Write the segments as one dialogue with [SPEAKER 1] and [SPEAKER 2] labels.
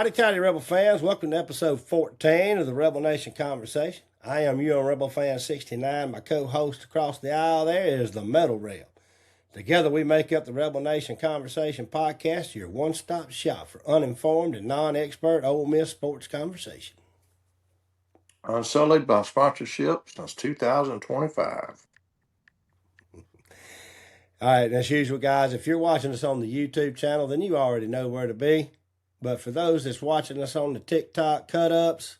[SPEAKER 1] Howdy, tidy, Rebel fans. Welcome to episode 14 of the Rebel Nation Conversation. I am Umrebelfan69. My co-host across the aisle there is the Metal Rail. Together we make up the Rebel Nation Conversation podcast, your one-stop shop for uninformed and non-expert Ole Miss sports conversation.
[SPEAKER 2] Unsullied by sponsorship since 2025.
[SPEAKER 1] All right, as usual, guys, if you're watching us on the YouTube channel, then you already know where to be. But for those that's watching us on the TikTok cut-ups,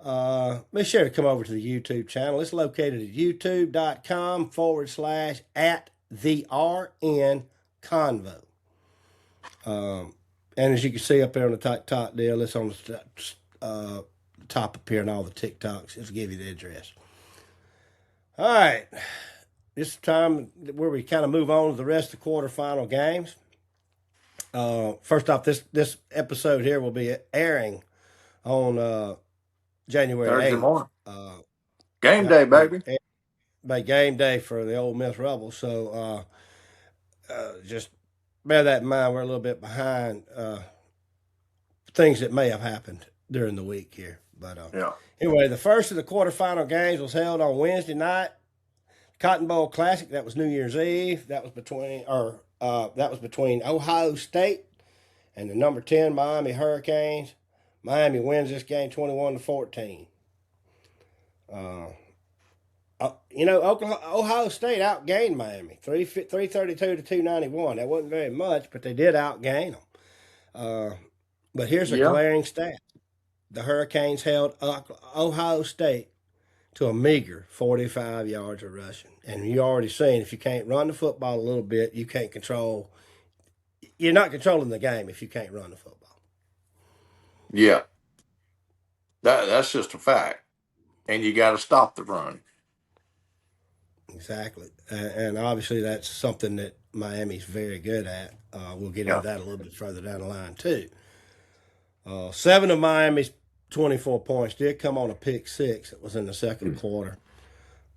[SPEAKER 1] be sure to come over to the YouTube channel. It's located at youtube.com/@the-RN-Convo. And as you can see up there on the top deal, it's on the top up here and all the TikToks. It'll give you the address. All right. This is time where we kind of move on to the rest of the quarterfinal games. First off, this episode here will be airing on January
[SPEAKER 2] Thursday
[SPEAKER 1] 8th.
[SPEAKER 2] morning. Game day, baby.
[SPEAKER 1] By game day for the Ole Miss Rebels. So just bear that in mind. We're a little bit behind things that may have happened during the week here. But anyway, the first of the quarterfinal games was held on Wednesday night. Cotton Bowl Classic. That was New Year's Eve. That was between Ohio State and the number 10 Miami Hurricanes. Miami wins this game 21-14. Ohio State outgained Miami 332 to 291. That wasn't very much, but they did outgain them. But here's a glaring stat: the Hurricanes held Ohio State to a meager 45 yards of rushing. And you already seen, if you can't run the football a little bit, you can't control. You're not controlling the game if you can't run the football.
[SPEAKER 2] Yeah. That's just a fact. And you got to stop the run.
[SPEAKER 1] Exactly. And obviously that's something that Miami's very good at. We'll get into that a little bit further down the line, too. 7 of Miami's 24 points did come on a pick six. It was in the second quarter.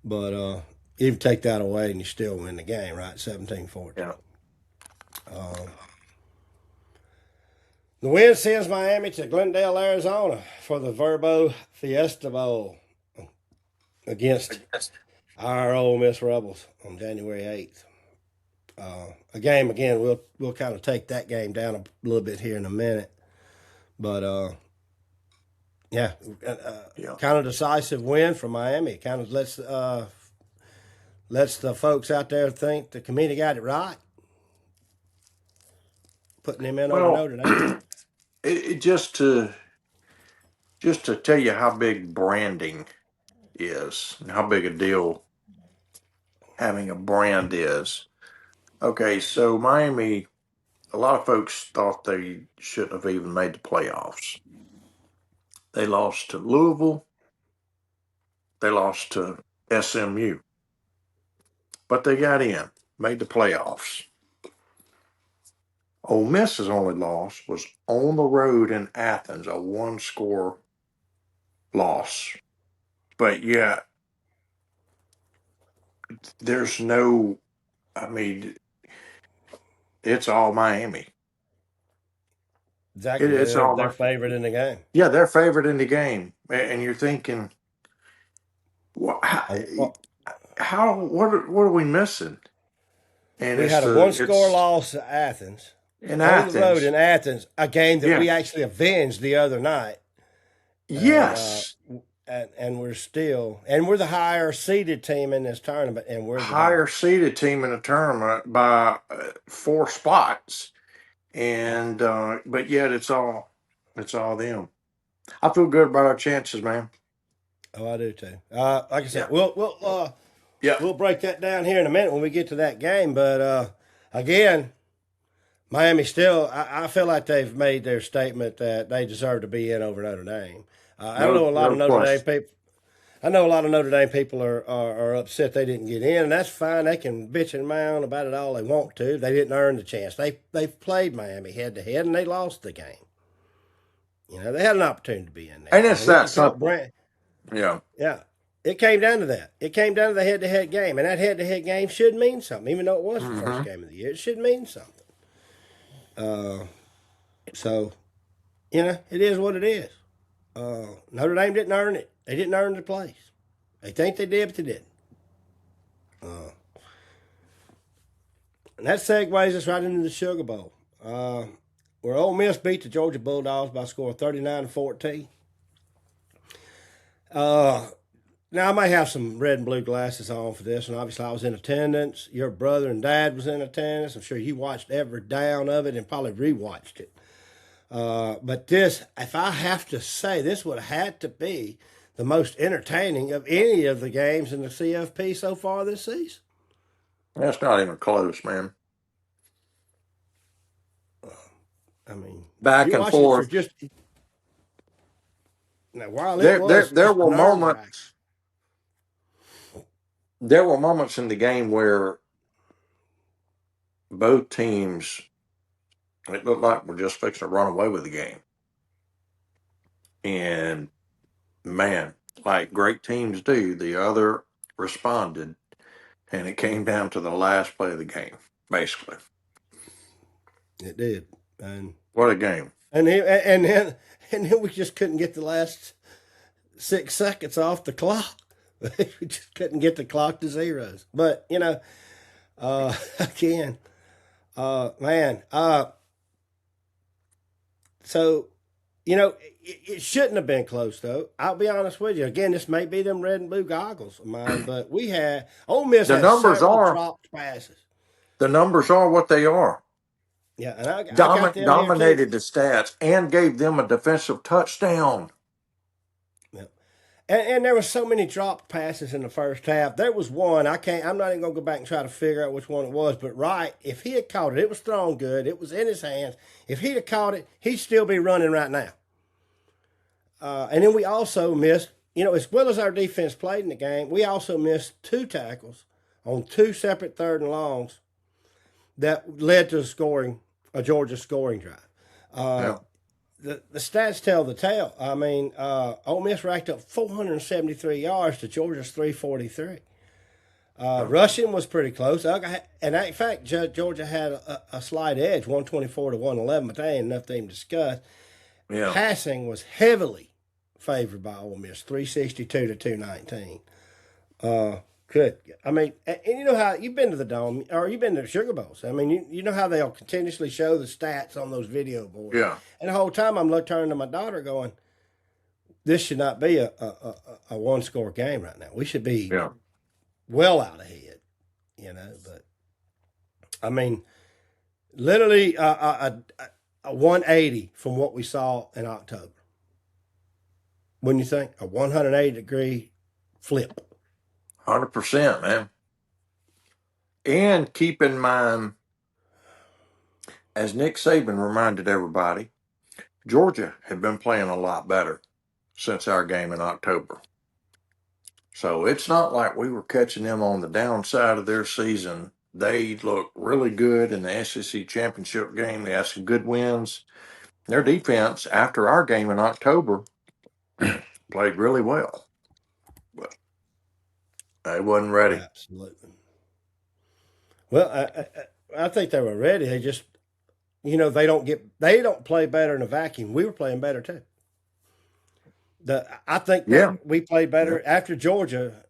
[SPEAKER 1] But you can take that away and you still win the game, right? 17-14.
[SPEAKER 2] Yeah.
[SPEAKER 1] The win sends Miami to Glendale, Arizona for the Verbo Fiesta Bowl against our Ole Miss Rebels on January 8th. A game, again, we'll kind of take that game down a little bit here in a minute. But kind of decisive win for Miami. It kind of lets the folks out there think the committee got it right, putting him in over Notre Dame.
[SPEAKER 2] Just to tell you how big branding is and how big a deal having a brand is. Okay, so Miami, a lot of folks thought they shouldn't have even made the playoffs. They lost to Louisville. They lost to SMU. But they got in, made the playoffs. Ole Miss's only loss was on the road in Athens, a one-score loss. But yeah, there's no, it's all Miami.
[SPEAKER 1] Exactly. They're favored in the game.
[SPEAKER 2] Yeah, they're favored in the game. And you're thinking, what are we missing? And
[SPEAKER 1] we had a one-score loss to Athens. On the road in Athens, a game that we actually avenged the other night.
[SPEAKER 2] Yes.
[SPEAKER 1] And we're the higher seeded team in this tournament, and we're the
[SPEAKER 2] higher seeded team in the tournament by 4 spots. And but yet it's all them. I feel good about our chances, man.
[SPEAKER 1] Oh, I do too. Like I said, we'll break that down here in a minute when we get to that game. But again, Miami still, I feel like they've made their statement that they deserve to be in over Notre Dame. I know a lot of Notre Dame people. I know a lot of Notre Dame people are upset they didn't get in, and that's fine. They can bitch and moan about it all they want to. They didn't earn the chance. They've played Miami head to head, and they lost the game. You know, they had an opportunity to be in there.
[SPEAKER 2] And it's that simple.
[SPEAKER 1] Yeah. It came down to that. It came down to the head-to-head game, and that head-to-head game should mean something, even though it was the first game of the year. It should mean something. So it is what it is. Notre Dame didn't earn it. They didn't earn the place. They think they did, but they didn't. And that segues us right into the Sugar Bowl, where Ole Miss beat the Georgia Bulldogs by a score of 39-14. Now, I may have some red and blue glasses on for this, and obviously I was in attendance. Your brother and dad was in attendance. I'm sure you watched every down of it and probably rewatched it. But this, if I have to say, this would have had to be the most entertaining of any of the games in the CFP so far this season.
[SPEAKER 2] That's not even close, man.
[SPEAKER 1] I mean,
[SPEAKER 2] back and forth.
[SPEAKER 1] It for just now, while
[SPEAKER 2] there were
[SPEAKER 1] moments.
[SPEAKER 2] There were moments in the game where both teams, it looked like we're just fixing to run away with the game. And man, like great teams do, the other responded, and it came down to the last play of the game, basically.
[SPEAKER 1] It did, and
[SPEAKER 2] what a game!
[SPEAKER 1] And then we just couldn't get the last 6 seconds off the clock. We just couldn't get the clock to zeros. But again, man. So, it shouldn't have been close, though. I'll be honest with you. Again, this may be them red and blue goggles of mine, but Ole Miss had several dropped passes.
[SPEAKER 2] The numbers are what they are.
[SPEAKER 1] Yeah, and I
[SPEAKER 2] dominated the stats and gave them a defensive touchdown.
[SPEAKER 1] Yeah. And there were so many dropped passes in the first half. There was one, I'm not even going to go back and try to figure out which one it was, but if he had caught it, it was thrown good. It was in his hands. If he'd have caught it, he'd still be running right now. And then we also missed, as well as our defense played in the game, we also missed 2 tackles on 2 separate 3rd and longs that led to a Georgia scoring drive. The stats tell the tale. I mean, Ole Miss racked up 473 yards to Georgia's 343. Rushing was pretty close. And in fact, Georgia had a slight edge, 124 to 111, but that ain't enough to even discuss. Yeah. Passing was heavily favored by Ole Miss, 362 to 219. Good. I mean, and you know how you've been to the Dome or you've been to the Sugar Bowls. I mean, you know how they'll continuously show the stats on those video boards.
[SPEAKER 2] Yeah.
[SPEAKER 1] And the whole time I'm turning to my daughter going, this should not be a 1-score game right now. We should be well out ahead, But, I mean, literally a 180 from what we saw in October. Wouldn't you think? A 180-degree flip.
[SPEAKER 2] 100%, man. And keep in mind, as Nick Saban reminded everybody, Georgia had been playing a lot better since our game in October. So it's not like we were catching them on the downside of their season. They looked really good in the SEC championship game. They had some good wins. Their defense, after our game in October, played really well. But they wasn't ready.
[SPEAKER 1] Absolutely. Well, I think they were ready. They just, they don't play better in a vacuum. We were playing better too. I think we played better after Georgia.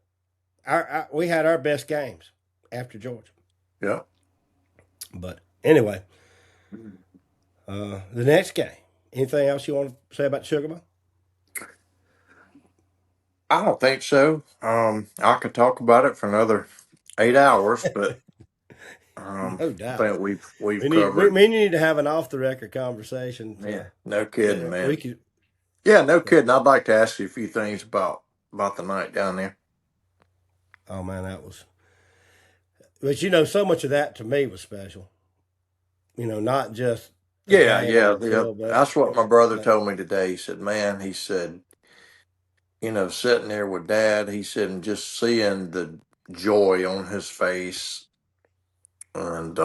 [SPEAKER 1] We had our best games after Georgia.
[SPEAKER 2] Yeah.
[SPEAKER 1] But anyway, the next game. Anything else you want to say about Sugar Bowl?
[SPEAKER 2] I don't think so. I could talk about it for another 8 hours, but
[SPEAKER 1] no doubt.
[SPEAKER 2] I think we've covered.
[SPEAKER 1] We need to have an off-the-record conversation.
[SPEAKER 2] No kidding, man. No kidding. I'd like to ask you a few things about the night down there.
[SPEAKER 1] Oh, man, that was... But, so much of that to me was special. Not just...
[SPEAKER 2] Yeah. That's what my brother told me today. He said, man, sitting there with Dad, he said, and just seeing the joy on his face. And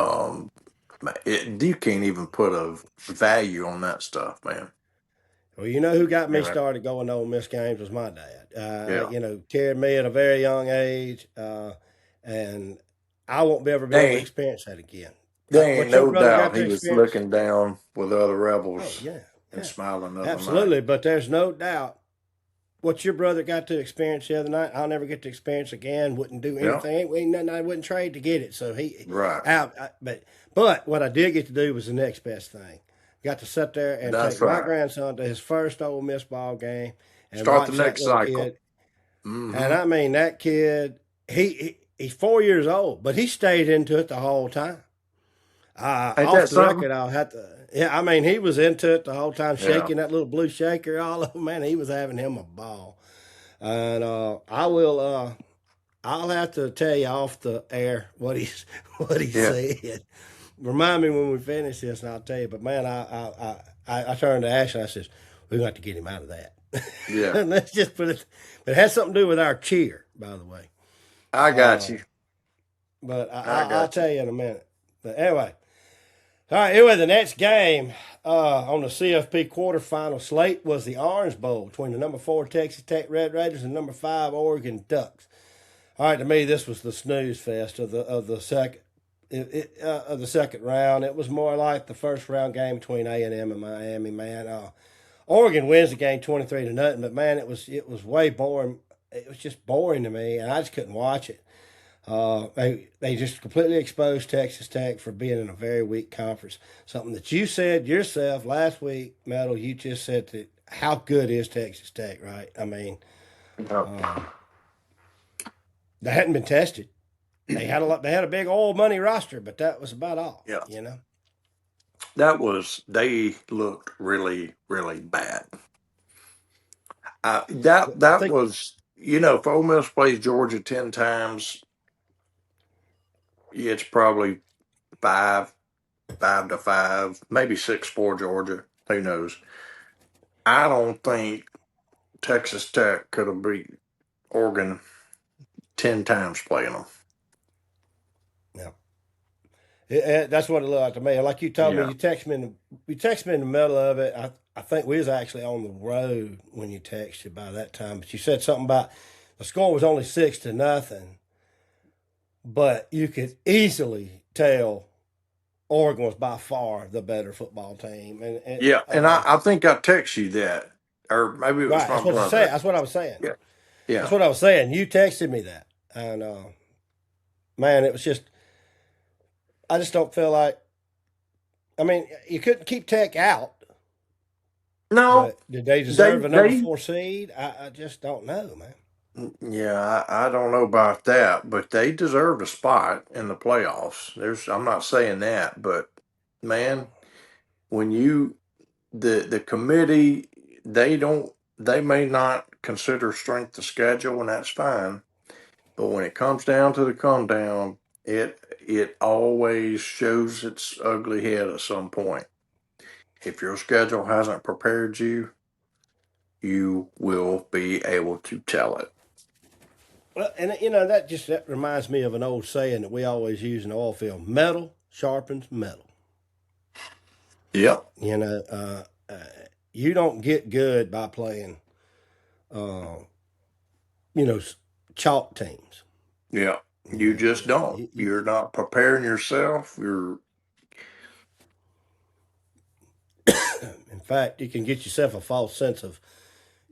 [SPEAKER 2] you can't even put a value on that stuff, man.
[SPEAKER 1] Well, who got me started going to Ole Miss games was my dad. Carried me at a very young age, and I won't ever be able to experience that again.
[SPEAKER 2] There ain't no doubt he was looking down with other rebels.
[SPEAKER 1] Oh, yeah.
[SPEAKER 2] and smile another
[SPEAKER 1] absolutely.
[SPEAKER 2] night.
[SPEAKER 1] But there's no doubt what your brother got to experience the other night, I'll never get to experience again. Wouldn't do anything. Ain't nothing I wouldn't trade to get it. So
[SPEAKER 2] right.
[SPEAKER 1] But what I did get to do was the next best thing. Got to sit there and
[SPEAKER 2] That's
[SPEAKER 1] take my
[SPEAKER 2] right.
[SPEAKER 1] grandson to his first Ole Miss ball game and
[SPEAKER 2] Start the
[SPEAKER 1] watch that
[SPEAKER 2] next
[SPEAKER 1] little
[SPEAKER 2] cycle.
[SPEAKER 1] kid. And I mean, that kid, he's 4 years old, but he stayed into it the whole time. Off the record, I'll have to. Yeah, I mean, he was into it the whole time, shaking that little blue shaker. All of man, he was having him a ball. And I'll have to tell you off the air what he said. Remind me when we finish this, and I'll tell you. But man, I turned to Ash and I says, "We're going to have to get him out of that."
[SPEAKER 2] Yeah.
[SPEAKER 1] And let's just put it. But it has something to do with our cheer, by the way.
[SPEAKER 2] I got you.
[SPEAKER 1] But I'll tell you in a minute. But anyway. All right, anyway, the next game on the CFP quarterfinal slate was the Orange Bowl between the number 4 Texas Tech Red Raiders and number 5 Oregon Ducks. All right, to me, this was the snooze fest of the second round. It was more like the first round game between A&M and Miami. Man, Oregon wins the game 23-0, but man, it was way boring. It was just boring to me, and I just couldn't watch it. They just completely exposed Texas Tech for being in a very weak conference. Something that you said yourself last week, Metal. You just said that how good is Texas Tech, right? I mean, they hadn't been tested. They had a big oil money roster, but that was about all.
[SPEAKER 2] Yeah,
[SPEAKER 1] you know.
[SPEAKER 2] They looked really, really bad. That was, if Ole Miss plays Georgia 10 times, it's probably 5-5, maybe 6-4 Georgia. Who knows? I don't think Texas Tech could have beat Oregon 10 times playing them.
[SPEAKER 1] Yeah. That's what it looked like to me. Like you told me, you text me in the middle of it. I think we was actually on the road when you texted by that time, but you said something about the score was only 6-0, but you could easily tell Oregon was by far the better football team. And
[SPEAKER 2] I think I text you that, or maybe it was my brother.
[SPEAKER 1] That's what I was saying.
[SPEAKER 2] Yeah.
[SPEAKER 1] That's what I was saying. You texted me that, and man, it was just. I just don't feel like. I mean, you couldn't keep Tech out.
[SPEAKER 2] No.
[SPEAKER 1] Did they deserve a number 4 seed? I just don't know, man.
[SPEAKER 2] Yeah, I don't know about that, but they deserved a spot in the playoffs. I'm not saying that, but man, when the committee, they may not consider strength of schedule, and that's fine. But when it comes down to the come down, it always shows its ugly head at some point. If your schedule hasn't prepared you, you will be able to tell it.
[SPEAKER 1] Well, and that reminds me of an old saying that we always use in the oil field: metal sharpens metal.
[SPEAKER 2] Yep.
[SPEAKER 1] You don't get good by playing, chalk teams.
[SPEAKER 2] Yeah, you just don't. You're not preparing yourself. You're.
[SPEAKER 1] In fact, you can get yourself a false sense of,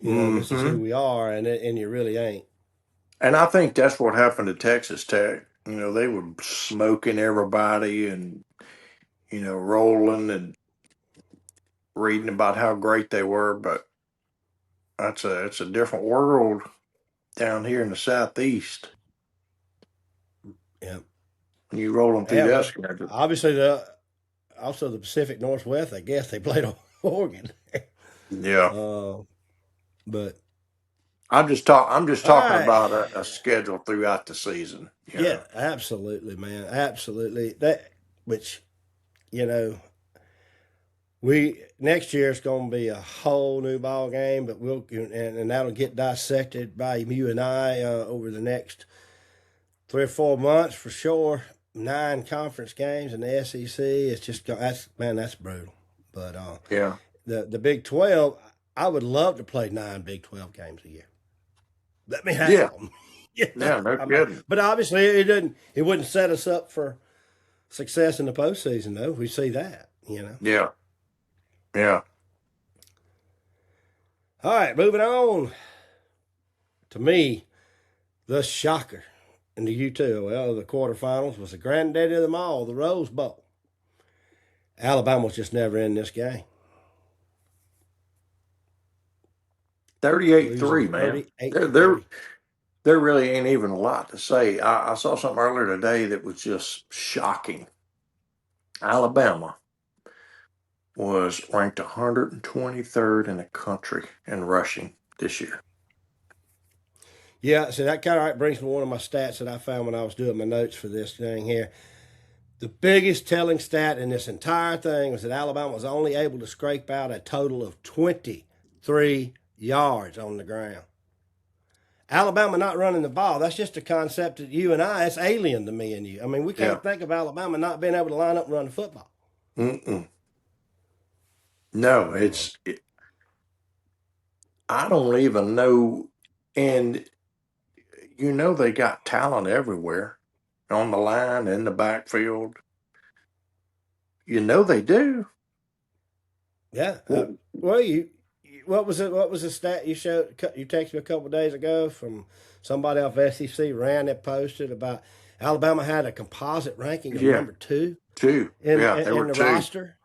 [SPEAKER 1] this is who we are, and you really ain't.
[SPEAKER 2] And I think that's what happened to Texas Tech. They were smoking everybody and, rolling and reading about how great they were. But it's a different world down here in the Southeast.
[SPEAKER 1] Yeah.
[SPEAKER 2] You rolling through that schedule.
[SPEAKER 1] Obviously, also the Pacific Northwest, I guess they played Oregon.
[SPEAKER 2] Yeah.
[SPEAKER 1] But
[SPEAKER 2] I'm just talking about a schedule throughout the season.
[SPEAKER 1] Yeah, absolutely, man, absolutely. We next year it's going to be a whole new ball game, but and that'll get dissected by you and I over the next 3 or 4 months for sure. 9 conference games in the SEC. It's just that's brutal. But the Big 12, I would love to play 9 Big 12 games a year. Let me have them.
[SPEAKER 2] No kidding.
[SPEAKER 1] But obviously it wouldn't set us up for success in the postseason, though. We see that,
[SPEAKER 2] Yeah.
[SPEAKER 1] All right, moving on. To me, the shocker in the U2, well, the quarterfinals was the granddaddy of them all, the Rose Bowl. Alabama was just never in this game.
[SPEAKER 2] 38-3, man.
[SPEAKER 1] 38-3.
[SPEAKER 2] There really ain't even a lot to say. I saw something earlier today that was just shocking. Alabama was ranked 123rd in the country in rushing this year.
[SPEAKER 1] Yeah, so that kind of brings me to one of my stats that I found when I was doing my notes for this thing here. The biggest telling stat in this entire thing was that Alabama was only able to scrape out a total of 23 yards on the ground. Alabama not running the ball, that's just a concept that you and I, it's alien to me and you. I mean, we can't think of Alabama not being able to line up and run the football.
[SPEAKER 2] No, I don't even know. And you know they got talent everywhere on the line, in the backfield. You know they do.
[SPEAKER 1] Yeah. What was the stat you showed? You texted me a couple of days ago from somebody off SEC ran that posted about Alabama had a composite ranking of number 2.
[SPEAKER 2] They were
[SPEAKER 1] the
[SPEAKER 2] 2.
[SPEAKER 1] roster,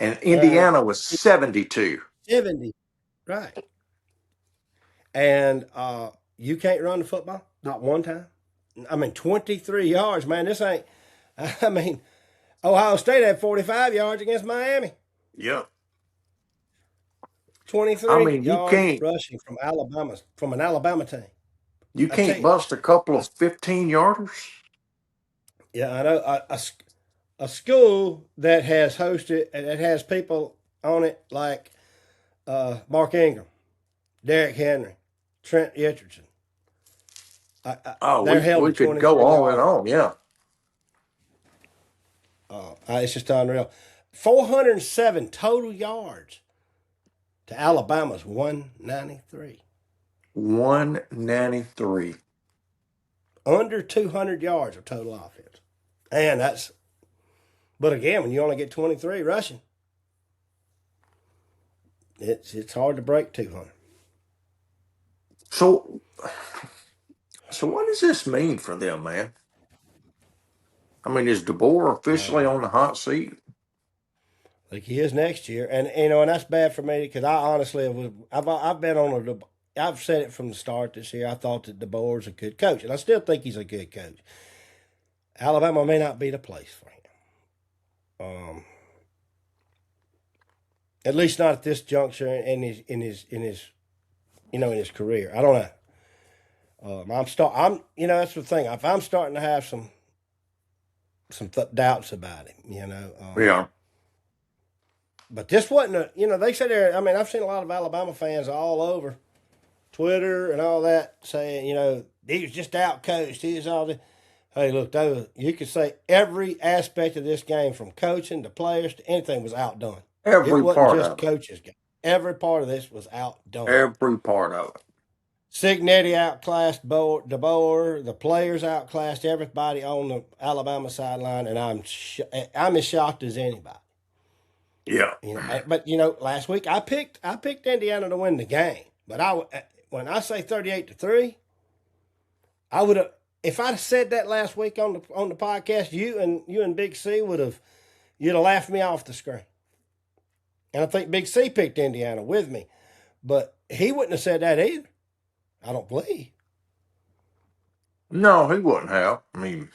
[SPEAKER 2] and Indiana was 72.
[SPEAKER 1] 70, right? And you can't run the football, not one time. I mean, 23 yards, man. This ain't. I mean, Ohio State had 45 yards against Miami.
[SPEAKER 2] Yep.
[SPEAKER 1] 23 yards rushing from an Alabama team.
[SPEAKER 2] You can't bust a couple of 15-yarders.
[SPEAKER 1] Yeah, I know. A school that has hosted and that has people on it like Mark Ingram, Derrick Henry, Trent Richardson.
[SPEAKER 2] We could go on and on, yeah.
[SPEAKER 1] It's just unreal. 407 total yards to Alabama's 193.
[SPEAKER 2] 193.
[SPEAKER 1] Under 200 yards of total offense. And but again, when you only get 23 rushing, it's hard to break 200.
[SPEAKER 2] So what does this mean for them, man? I mean, is DeBoer officially on the hot seat?
[SPEAKER 1] Like he is next year, and and that's bad for me because I honestly I've been on I've said it from the start this year. I thought that DeBoer's a good coach, and I still think he's a good coach. Alabama may not be the place for him. At least not at this juncture in his career. I don't know. That's the thing. If I'm starting to have some doubts about him,
[SPEAKER 2] Yeah.
[SPEAKER 1] But this wasn't they said there. I mean, I've seen a lot of Alabama fans all over Twitter and all that saying, he was just out coached. He was all this. Hey, look, you could say every aspect of this game, from coaching to players to anything, was outdone.
[SPEAKER 2] Every
[SPEAKER 1] it wasn't
[SPEAKER 2] part
[SPEAKER 1] just
[SPEAKER 2] of
[SPEAKER 1] coaches' game. Every part of this was outdone.
[SPEAKER 2] Every part of it.
[SPEAKER 1] Signetti outclassed DeBoer. The players outclassed everybody on the Alabama sideline, and I'm as shocked as anybody.
[SPEAKER 2] Yeah.
[SPEAKER 1] But last week I picked Indiana to win the game. But when I say 38-3, I would have. If I'd said that last week on the podcast, you and Big C you'd have laughed me off the screen. And I think Big C picked Indiana with me, but he wouldn't have said that either. I don't believe.
[SPEAKER 2] No, he wouldn't have. I mean,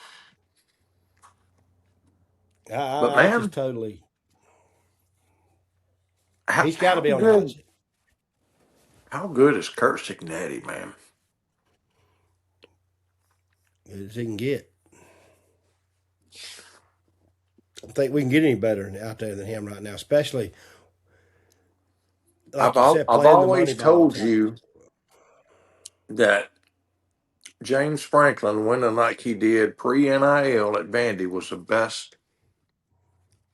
[SPEAKER 1] but man, just totally. He's got to be on the hot seat.
[SPEAKER 2] How good is Kurt Signetti, man?
[SPEAKER 1] Good as he can get. I don't think we can get any better out there than him right now, especially.
[SPEAKER 2] Like I've always told you that James Franklin winning like he did pre-NIL at Vandy was the best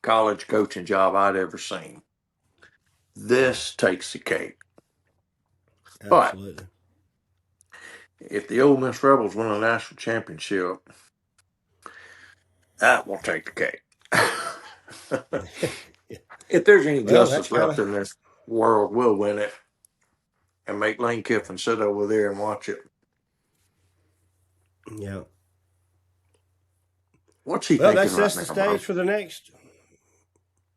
[SPEAKER 2] college coaching job I'd ever seen. This takes the cake.
[SPEAKER 1] Absolutely.
[SPEAKER 2] But if the Ole Miss Rebels win a national championship, that will take the cake. If there's any justice left in this world, we'll win it. and make Lane Kiffin sit over there and watch it.
[SPEAKER 1] Yeah.
[SPEAKER 2] What's he
[SPEAKER 1] Well,
[SPEAKER 2] thinking
[SPEAKER 1] that
[SPEAKER 2] right
[SPEAKER 1] sets
[SPEAKER 2] now,
[SPEAKER 1] the
[SPEAKER 2] bro?
[SPEAKER 1] stage for the next.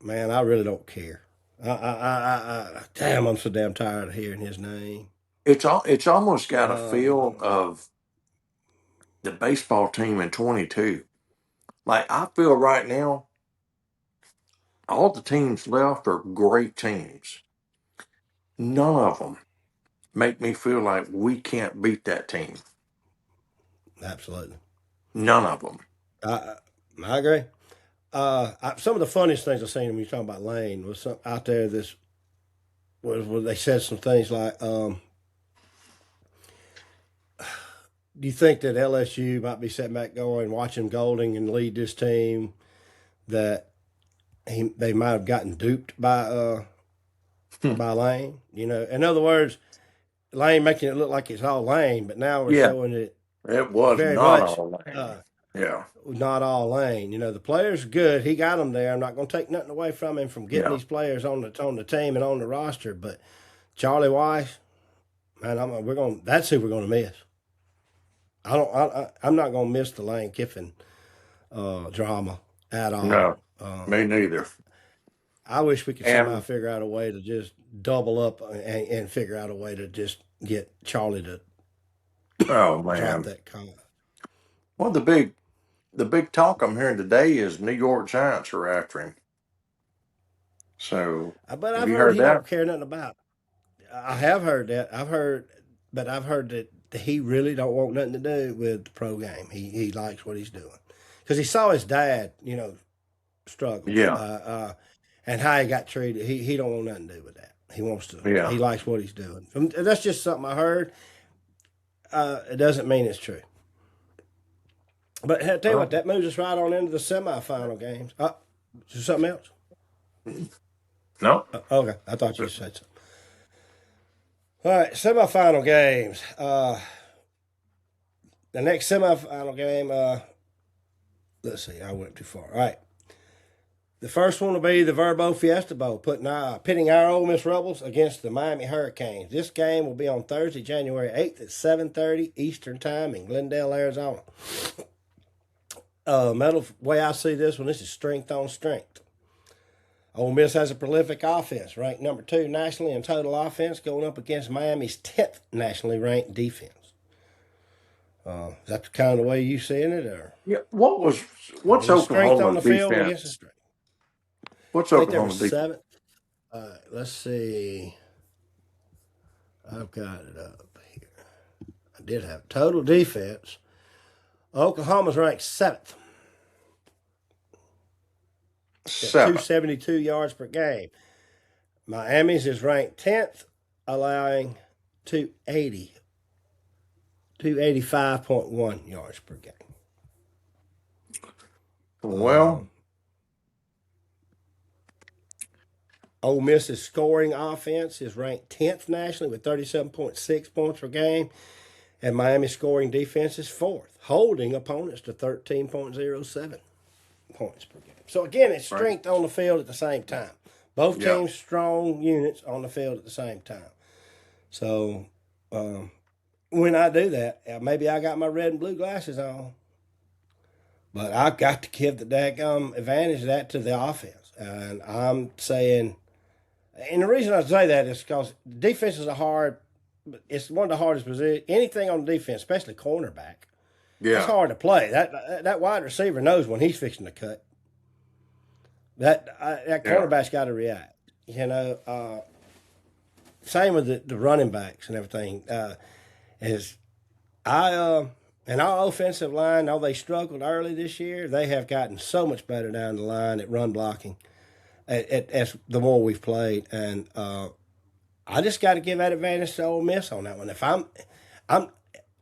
[SPEAKER 1] Man, I really don't care. Damn, I'm so damn tired of hearing his name.
[SPEAKER 2] It's almost got a feel of the baseball team in 22. Like I feel right now, all the teams left are great teams. None of them make me feel like we can't beat that team.
[SPEAKER 1] Absolutely.
[SPEAKER 2] None of them.
[SPEAKER 1] I agree. Some of the funniest things I've seen when you're talking about Lane was out there. This was where they said some things like, "Do you think that LSU might be sitting back going, watching Golding and lead this team that they might have gotten duped by Lane? You know, in other words, Lane making it look like it's all Lane, but now we're
[SPEAKER 2] Yeah,
[SPEAKER 1] showing it
[SPEAKER 2] it was
[SPEAKER 1] very
[SPEAKER 2] not
[SPEAKER 1] much
[SPEAKER 2] all Lane. Yeah,
[SPEAKER 1] not all Lane. You know, the players are good. He got them there. I'm not going to take nothing away from him from getting
[SPEAKER 2] yeah.
[SPEAKER 1] these players on the team and on the roster. But Charlie Weiss, man, that's who we're going to miss. I'm not going to miss the Lane Kiffin drama at all.
[SPEAKER 2] No, me neither.
[SPEAKER 1] I wish we could somehow
[SPEAKER 2] And
[SPEAKER 1] figure out a way to just double up and figure out a way to just get Charlie to
[SPEAKER 2] oh
[SPEAKER 1] drop
[SPEAKER 2] man,
[SPEAKER 1] that comment.
[SPEAKER 2] well the big talk I'm hearing today is New York Giants are after him. So
[SPEAKER 1] But
[SPEAKER 2] have
[SPEAKER 1] I've
[SPEAKER 2] you
[SPEAKER 1] heard
[SPEAKER 2] heard
[SPEAKER 1] he don't
[SPEAKER 2] that?
[SPEAKER 1] care nothing about it. I have heard that. I've heard that he really don't want nothing to do with the pro game. He likes what he's doing because he saw his dad, you know, struggle.
[SPEAKER 2] Yeah,
[SPEAKER 1] And how he got treated. He don't want nothing to do with that. He wants to.
[SPEAKER 2] yeah.
[SPEAKER 1] He likes what he's doing. And that's just something I heard. It doesn't mean it's true. But I tell you what, that moves us right on into the semifinal games. Something else?
[SPEAKER 2] No.
[SPEAKER 1] Okay, I thought you said something. All right, semifinal games. The next semifinal game. Let's see, I went too far. All right. The first one will be the Verbo Fiesta Bowl, pitting our Ole Miss Rebels against the Miami Hurricanes. This game will be on Thursday, January 8th at 7:30 Eastern Time in Glendale, Arizona. Way I see this one, this is strength on strength. Ole Miss has a prolific offense, ranked number 2 nationally in total offense, going up against Miami's 10th nationally ranked defense. Is that the kind of way you seeing it, or
[SPEAKER 2] Yeah. What's
[SPEAKER 1] strength on the
[SPEAKER 2] Oklahoma's
[SPEAKER 1] field against the
[SPEAKER 2] defense?
[SPEAKER 1] strength?
[SPEAKER 2] What's
[SPEAKER 1] I think they were
[SPEAKER 2] Oklahoma's defense?
[SPEAKER 1] 7th. Let's see. I've got it up here. I did have total defense. Oklahoma's ranked 7th.
[SPEAKER 2] 7.
[SPEAKER 1] 272 yards per game. Miami's is ranked 10th, allowing 285.1 yards per game.
[SPEAKER 2] Well,
[SPEAKER 1] Ole Miss's scoring offense is ranked 10th nationally with 37.6 points per game, and Miami's scoring defense is 4th, holding opponents to 13.07 points per game. So again, it's strength on the field at the same time. Both teams strong units on the field at the same time. So when I do that, maybe I got my red and blue glasses on, but I've got to give the daggum advantage of that to the offense. And I'm saying, and the reason I say that is because defense is it's one of the hardest positions. Anything on defense, especially cornerback, it's hard to play. That wide receiver knows when he's fixing to cut. That cornerback's got to react. You know, same with the running backs and everything. And our offensive line, though they struggled early this year, they have gotten so much better down the line at run blocking as the more we've played. And I just got to give that advantage to Ole Miss on that one. If I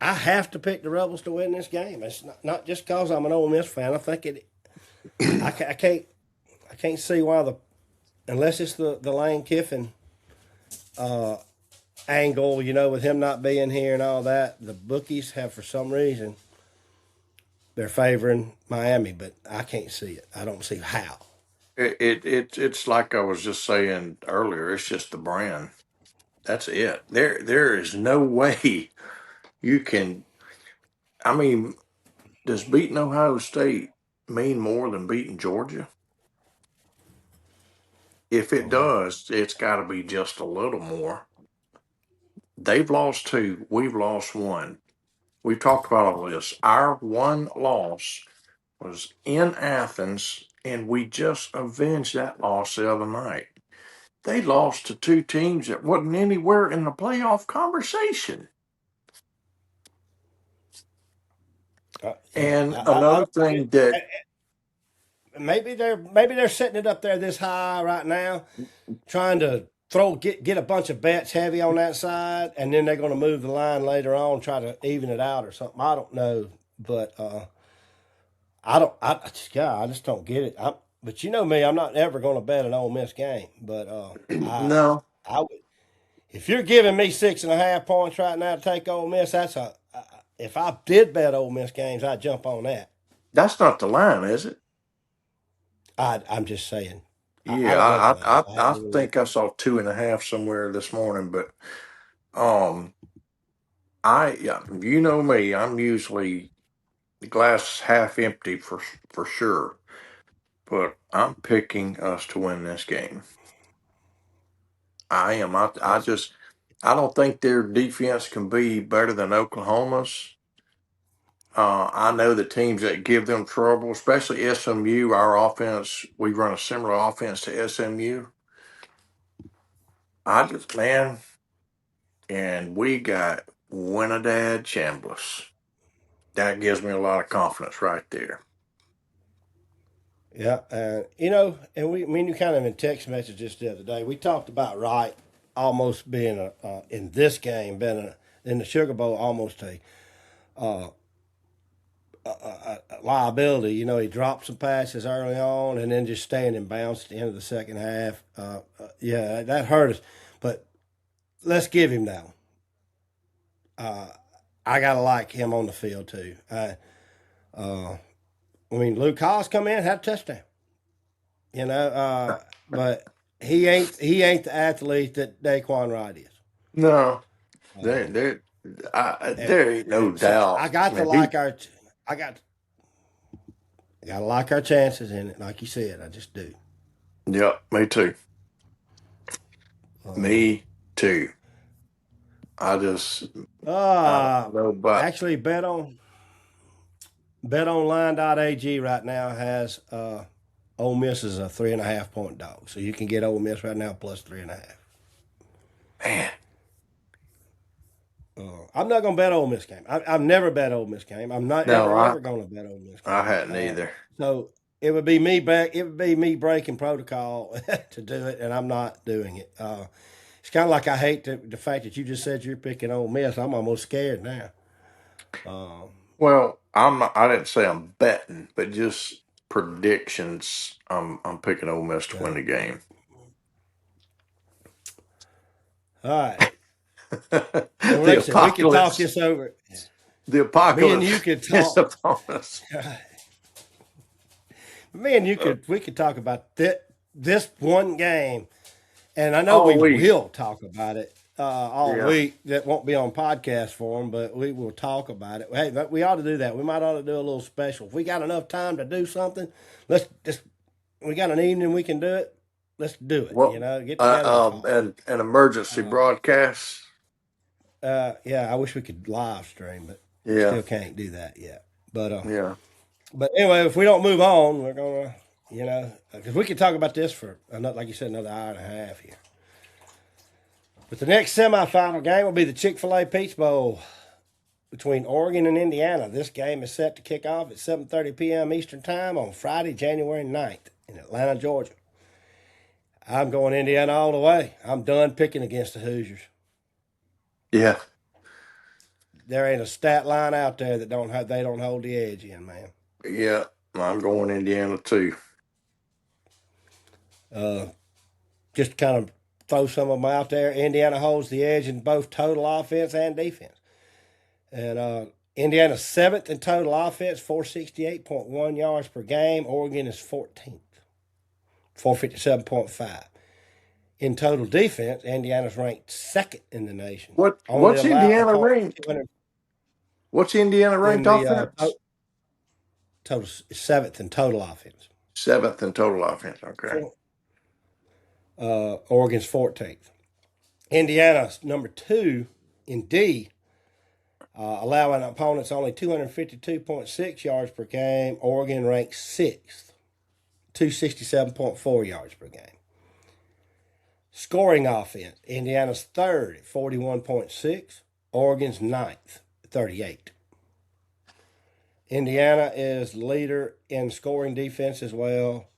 [SPEAKER 1] have to pick the Rebels to win this game. It's not just because I'm an Ole Miss fan. I think I can't see why unless it's the Lane Kiffin angle, you know, with him not being here and all that, the bookies have, for some reason, they're favoring Miami, but I can't see it. I don't see how.
[SPEAKER 2] It's like I was just saying earlier. It's just the brand. That's it. There is no way you can. I mean, does beating Ohio State mean more than beating Georgia? If it does, it's got to be just a little more. They've lost 2. We've lost 1. We've talked about all this. Our one loss was in Athens, and we just avenged that loss the other night. They lost to 2 teams that wasn't anywhere in the playoff conversation. And another thing that
[SPEAKER 1] maybe they're setting it up there this high right now, trying to get a bunch of bets heavy on that side, and then they're going to move the line later on, try to even it out or something. I don't know, but I just don't get it. But you know me, I'm not ever going to bet an Ole Miss game. But
[SPEAKER 2] no,
[SPEAKER 1] I would. If you're giving me 6.5 points right now to take Ole Miss, if I did bet Ole Miss games, I'd jump on that.
[SPEAKER 2] That's not the line, is it?
[SPEAKER 1] I'm just saying.
[SPEAKER 2] Yeah,
[SPEAKER 1] I don't know the line.
[SPEAKER 2] I think I saw 2.5 somewhere this morning, but you know me, I'm usually the glass half empty for sure, but I'm picking us to win this game. I am. I don't think their defense can be better than Oklahoma's. I know the teams that give them trouble, especially SMU. Our offense, we run a similar offense to SMU. Man, and we got Winnidad Chambliss. That gives me a lot of confidence right there.
[SPEAKER 1] Yeah, and me and you kind of in text messages the other day. We talked about Wright almost being in this game, in the Sugar Bowl, almost a liability. He dropped some passes early on, and then just staying in bounds at the end of the second half. Yeah, that hurt us. But let's give him that one. I gotta like him on the field too. Luke Haas come in, had a touchdown. But he ain't the athlete that Daquan Wright is.
[SPEAKER 2] No, there ain't no doubt.
[SPEAKER 1] I got to like our. I got to like our chances in it, like you said. I just do.
[SPEAKER 2] Yep, me too. Me too. I just I don't know about
[SPEAKER 1] actually betonline.ag right now has Ole Miss is a 3.5 point dog, so you can get Ole Miss right now plus 3.5.
[SPEAKER 2] Man,
[SPEAKER 1] I'm not gonna bet Ole Miss game. I've never bet Ole Miss game. I'm not ever gonna bet Ole Miss game.
[SPEAKER 2] I hadn't either.
[SPEAKER 1] So it would be me breaking protocol to do it, and I'm not doing it. It's kind of like I hate the fact that you just said you're picking Ole Miss. I'm almost scared now.
[SPEAKER 2] Well, I didn't say I'm betting, but just predictions. I'm picking Ole Miss to win the game.
[SPEAKER 1] All right. We can talk this over.
[SPEAKER 2] The apocalypse.
[SPEAKER 1] Me and you could talk.
[SPEAKER 2] Upon us.
[SPEAKER 1] We could talk about this one game, and I know we will talk about it all week. That won't be on podcast form, but we will talk about it. Hey, we ought to do that. We might ought to do a little special. If we got enough time to do something, we got an evening we can do it. Let's do it.
[SPEAKER 2] Well,
[SPEAKER 1] get together.
[SPEAKER 2] And an emergency broadcast.
[SPEAKER 1] Yeah, I wish we could live stream, but still can't do that yet. But But anyway, if we don't move on, we're gonna, because we could talk about this for like you said, another hour and a half here. But the next semifinal game will be the Chick-fil-A Peach Bowl between Oregon and Indiana. This game is set to kick off at 7:30 p.m. Eastern Time on Friday, January 9th in Atlanta, Georgia. I'm going Indiana all the way. I'm done picking against the Hoosiers.
[SPEAKER 2] Yeah.
[SPEAKER 1] There ain't a stat line out there that they don't hold the edge in, man.
[SPEAKER 2] Yeah, I'm going Indiana too.
[SPEAKER 1] Just to kind of throw some of them out there, Indiana holds the edge in both total offense and defense. And Indiana's 7th in total offense, 468.1 yards per game. Oregon is 14th, 457.5. In total defense, Indiana's ranked second in the nation.
[SPEAKER 2] What's Indiana ranked? What's Indiana ranked offense?
[SPEAKER 1] Total seventh in total offense.
[SPEAKER 2] Seventh in total offense. Okay.
[SPEAKER 1] Oregon's 14th. Indiana's number 2 in D, allowing opponents only 252.6 yards per game. Oregon ranks 6th, 267.4 yards per game. Scoring offense, Indiana's 3rd at 41.6. Oregon's 9th, 38. Indiana is leader in scoring defense as well.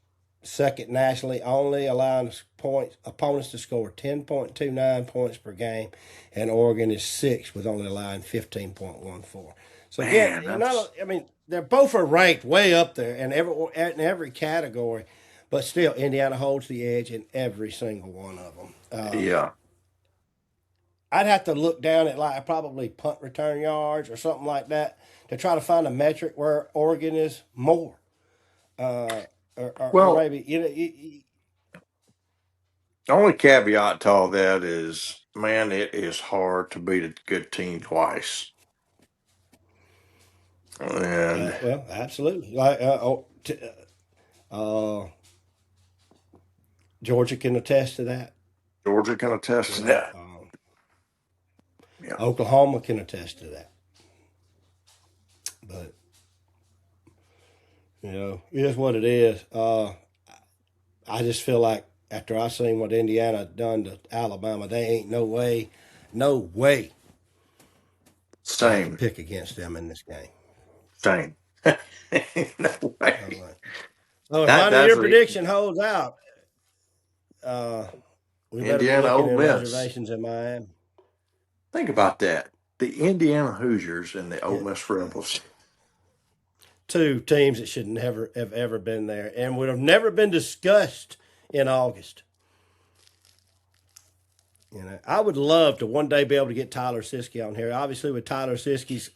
[SPEAKER 1] Second nationally, only allowing opponents to score 10.29 points per game, and Oregon is 6th with only allowing 15.14. So again, they're both are ranked way up there in every category, but still Indiana holds the edge in every single one of them.
[SPEAKER 2] Yeah.
[SPEAKER 1] I'd have to look down at like probably punt return yards or something like that to try to find a metric where Oregon is more. Or maybe
[SPEAKER 2] the only caveat to all that is, man, it is hard to beat a good team twice. And
[SPEAKER 1] well, absolutely. Like Georgia can attest to that.
[SPEAKER 2] Georgia can attest to that.
[SPEAKER 1] Yeah. Oklahoma can attest to that. But it is what it is. I just feel like after I seen what Indiana done to Alabama, they ain't no way
[SPEAKER 2] Same.
[SPEAKER 1] to pick against them in this game.
[SPEAKER 2] Same. No way.
[SPEAKER 1] So if my year prediction holds out, we better be looking at reservations in Miami.
[SPEAKER 2] Think about that. The Indiana Hoosiers and the Ole Miss Rebels.
[SPEAKER 1] 2 teams that should never have ever been there and would have never been discussed in August. I would love to one day be able to get Tyler Siskey on here. Obviously, with Tyler Siskey's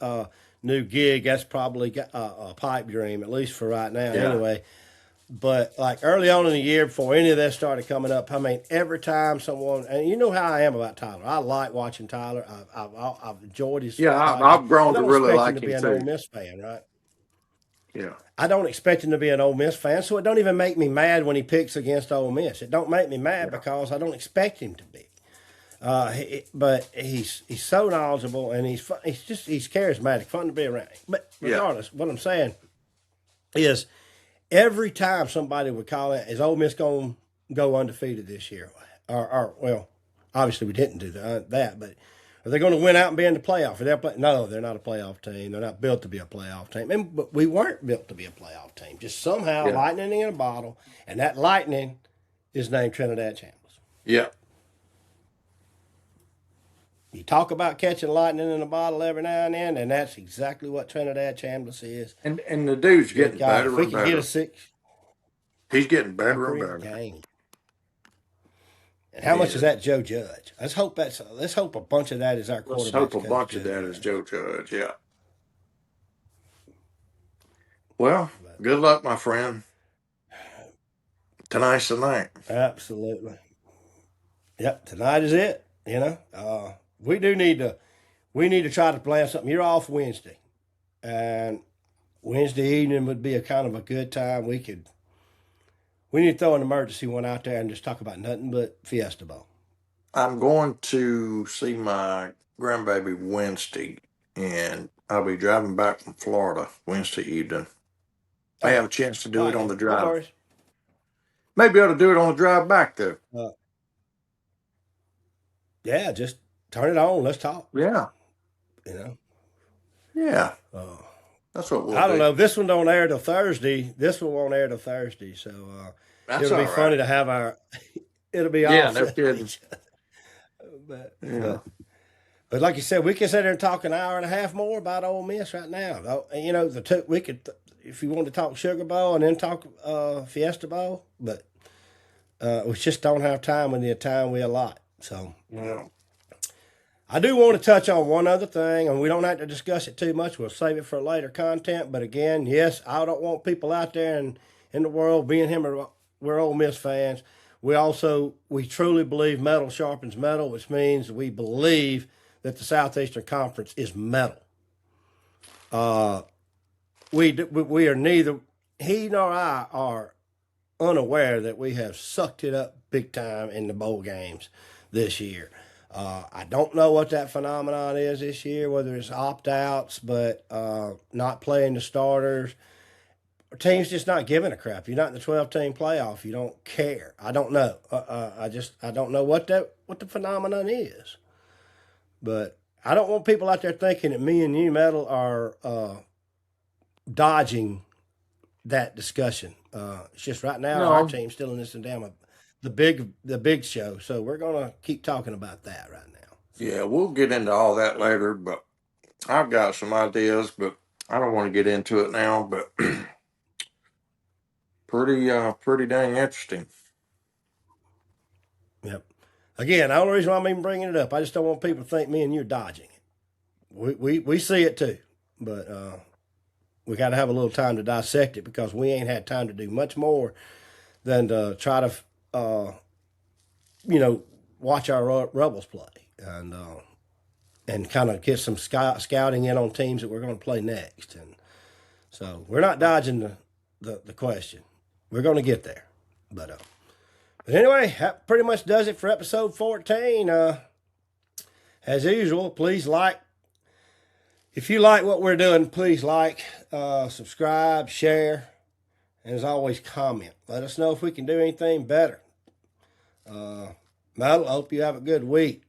[SPEAKER 1] new gig, that's probably a pipe dream, at least for right now anyway. But like early on in the year, before any of that started coming up, every time someone, and you know how I am about Tyler. I like watching Tyler. I've enjoyed his.
[SPEAKER 2] Yeah, I've grown to really like him too.
[SPEAKER 1] I don't expect him to be an Ole Miss fan, right?
[SPEAKER 2] Yeah.
[SPEAKER 1] I don't expect him to be an Ole Miss fan, so it don't even make me mad when he picks against Ole Miss. It don't make me mad because I don't expect him to be. But he's so knowledgeable and he's charismatic, fun to be around. But regardless, what I'm saying is, every time somebody would call it, is Ole Miss going to go undefeated this year? Or well, obviously we didn't do that, but are they going to win out and be in the playoff? No, they're not a playoff team. They're not built to be a playoff team. But we weren't built to be a playoff team. Just somehow lightning in a bottle, and that lightning is named Trinidad Chambliss.
[SPEAKER 2] Yeah.
[SPEAKER 1] You talk about catching lightning in a bottle every now and then, and that's exactly what Trinidad Chambliss is.
[SPEAKER 2] And the dude's getting better and better. If we can get
[SPEAKER 1] a 6,
[SPEAKER 2] he's getting better and better.
[SPEAKER 1] Game. And how much is that Joe Judge? Let's hope a bunch of that is our quarterback.
[SPEAKER 2] Let's hope a bunch of that is Joe Judge. Yeah. Well, good luck, my friend. Tonight's the night.
[SPEAKER 1] Absolutely. Yep, tonight is it. We need to try to plan something. You're off Wednesday, and Wednesday evening would be a kind of a good time. We need to throw an emergency one out there and just talk about nothing but Fiesta Bowl.
[SPEAKER 2] I'm going to see my grandbaby Wednesday, and I'll be driving back from Florida Wednesday evening. I have a chance to do it on the drive. Maybe I ought to do it on the drive back, though.
[SPEAKER 1] Yeah, just turn it on. Let's talk.
[SPEAKER 2] Yeah.
[SPEAKER 1] Yeah.
[SPEAKER 2] That's what we'll do.
[SPEAKER 1] I don't know. This one don't air till Thursday. This one won't air till Thursday, so it'll be funny to have our. It'll be
[SPEAKER 2] off. No kidding.
[SPEAKER 1] But like you said, we can sit there and talk an hour and a half more about Ole Miss right now. We could, if you want to talk Sugar Bowl and then talk Fiesta Bowl, but we just don't have time with the time we allot. So I do want to touch on one other thing, and we don't have to discuss it too much. We'll save it for later content. But again, yes, I don't want people out there in the world being we're Ole Miss fans. we truly believe metal sharpens metal, which means we believe that the Southeastern Conference is metal. We are neither, he nor I are unaware that we have sucked it up big time in the bowl games this year. I don't know what that phenomenon is this year, whether it's opt-outs, but not playing the starters. Teams just not giving a crap. You're not in the 12-team playoff. You don't care. I don't know. I don't know what the phenomenon is. But I don't want people out there thinking that me and you, Metal, are dodging that discussion. It's just right now our team's still in this and down the big show. So we're gonna keep talking about that right now.
[SPEAKER 2] Yeah, we'll get into all that later, but I've got some ideas, but I don't want to get into it now. But pretty dang interesting.
[SPEAKER 1] Yep. Again, the only reason why I'm even bringing it up, I just don't want people to think me and you are dodging it. We see it too, but we got to have a little time to dissect it because we ain't had time to do much more than to try to, watch our Rebels play and kind of get some scouting in on teams that we're going to play next. And so we're not dodging the question. We're going to get there. But anyway, that pretty much does it for episode 14. As usual, please like. If you like what we're doing, please like, subscribe, share, and as always, comment. Let us know if we can do anything better. Metal, I hope you have a good week.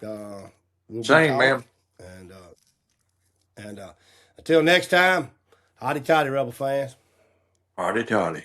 [SPEAKER 2] Same, man.
[SPEAKER 1] And until next time, hotty toddy, Rebel fans.
[SPEAKER 2] Hotty toddy.